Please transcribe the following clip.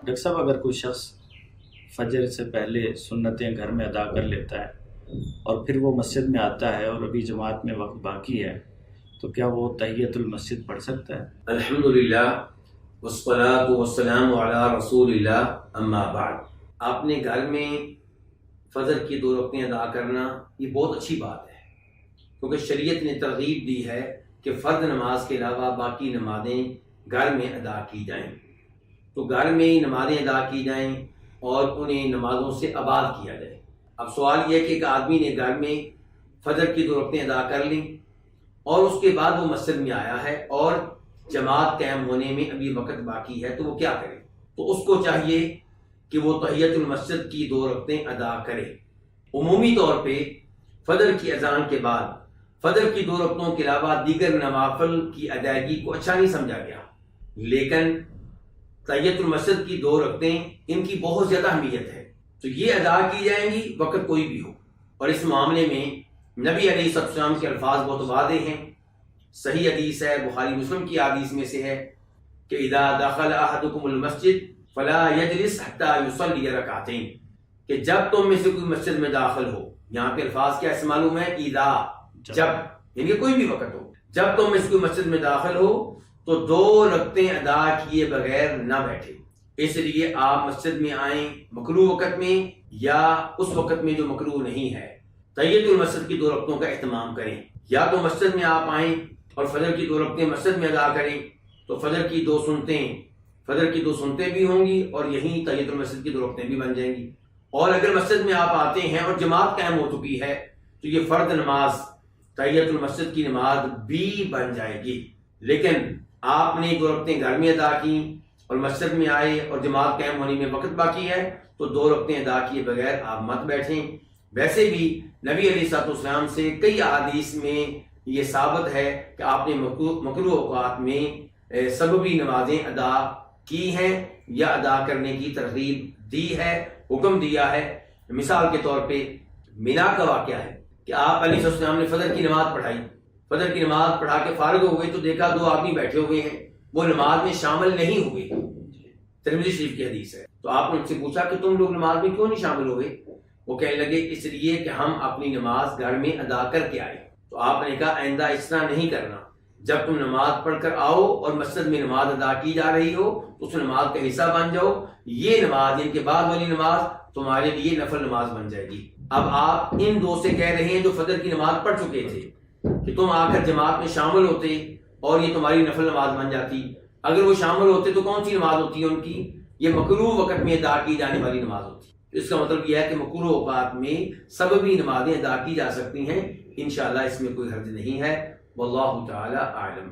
Doctor صاحب، اگر کوئی شخص فجر سے پہلے سنتیں گھر میں ادا کر لیتا ہے اور پھر وہ مسجد میں آتا ہے اور ابھی جماعت میں وقت باقی ہے، تو کیا وہ تحیۃ المسجد پڑھ سکتا ہے؟ الحمدللہ والصلاة والسلام علی رسول اللہ، اما بعد۔ آپ نے گھر میں فجر کی 2 رکعتیں ادا کرنا یہ بہت اچھی بات ہے، کیونکہ شریعت نے ترغیب دی ہے کہ فرض نماز کے علاوہ باقی نمازیں گھر میں ادا کی جائیں، تو گھر میں ہی نمازیں ادا کی جائیں اور انہیں نمازوں سے آباد کیا جائے۔ اب سوال یہ ہے کہ ایک آدمی نے گھر میں فجر کی 2 رکعتیں ادا کر لیں اور اس کے بعد وہ مسجد میں آیا ہے اور جماعت قائم ہونے میں ابھی وقت باقی ہے، تو وہ کیا کرے؟ تو اس کو چاہیے کہ وہ تحیۃ المسجد کی 2 رکعتیں ادا کرے۔ عمومی طور پہ فجر کی اذان کے بعد فجر کی 2 رکعتوں کے علاوہ دیگر نوافل کی ادائیگی کو اچھا نہیں سمجھا گیا، لیکن تحیۃ المسجد کی 2 رکعتیں ان کی بہت زیادہ اہمیت ہے، تو یہ ادا کی جائیں گی وقت کوئی بھی ہو۔ اور اس معاملے میں نبی علیہ السلام کے الفاظ بہت واضح ہیں، صحیح حدیث ہے، بخاری مسلم کی حدیث میں سے ہے کہ اذا دخل احدکم المسجد فلا یجلس حتی یصلی رکعتین، کہ جب تم میں سے کوئی مسجد میں داخل ہو، یہاں پہ الفاظ کیا اس معلوم ہے؟ اذا، جب، یعنی کہ کوئی بھی وقت ہو، جب تم میں سے کوئی مسجد میں داخل ہو تو 2 رکعتیں ادا کیے بغیر نہ بیٹھے۔ اس لیے آپ مسجد میں آئیں مکروہ وقت میں یا اس وقت میں جو مکروہ نہیں ہے، تحیۃ المسجد کی 2 رکعتوں کا اہتمام کریں۔ یا تو مسجد میں آپ آئیں اور فجر کی 2 رکعتیں مسجد میں ادا کریں، تو فجر کی 2 سنتیں بھی ہوں گی اور یہیں تحیۃ المسجد کی 2 رکعتیں بھی بن جائیں گی۔ اور اگر مسجد میں آپ آتے ہیں اور جماعت قائم ہو چکی ہے تو یہ فرض نماز تحیۃ المسجد کی نماز بھی بن جائے گی۔ لیکن آپ نے 2 رکعتیں گھر میں ادا کی اور مسجد میں آئے اور جماعت قائم ہونے میں وقت باقی ہے، تو 2 رکعتیں ادا کیے بغیر آپ مت بیٹھیں۔ ویسے بھی نبی علیہ السلام سے کئی احادیث میں یہ ثابت ہے کہ آپ نے مکروہ اوقات میں سببی نمازیں ادا کی ہیں یا ادا کرنے کی ترغیب دی ہے، حکم دیا ہے۔ مثال کے طور پہ مینا کا واقعہ ہے کہ آپ علیہ السلام نے فجر کی نماز پڑھائی، فجر کی نماز پڑھا کے فارغ ہو گئے تو دیکھا 2 آدمی بیٹھے ہوئے ہیں، وہ نماز میں شامل نہیں ہوئے، ترمذی شریف کی حدیث ہے۔ تو آپ نے ان سے پوچھا کہ تم لوگ نماز میں کیوں نہیں شامل ہوئے؟ وہ کہنے لگے اس لیے کہ ہم اپنی نماز گھر میں ادا کر کے آئے۔ تو آپ نے کہا آئندہ اس طرح نہیں کرنا، جب تم نماز پڑھ کر آؤ اور مسجد میں نماز ادا کی جا رہی ہو تو اس نماز کا حصہ بن جاؤ، یہ نماز ان کے بعد والی نماز تمہارے لیے نفل نماز بن جائے گی۔ اب آپ ان 2 سے کہہ رہے ہیں جو فجر کی نماز پڑھ چکے تھے کہ تم آ کر جماعت میں شامل ہوتے اور یہ تمہاری نفل نماز بن جاتی۔ اگر وہ شامل ہوتے تو کون سی نماز ہوتی ہے ان کی؟ یہ مکروہ وقت میں ادا کی جانے والی نماز ہوتی ہے۔ اس کا مطلب یہ ہے کہ مکروہ اوقات میں سببی نمازیں ادا کی جا سکتی ہیں، انشاءاللہ اس میں کوئی حرج نہیں ہے۔ واللہ تعالی اعلم۔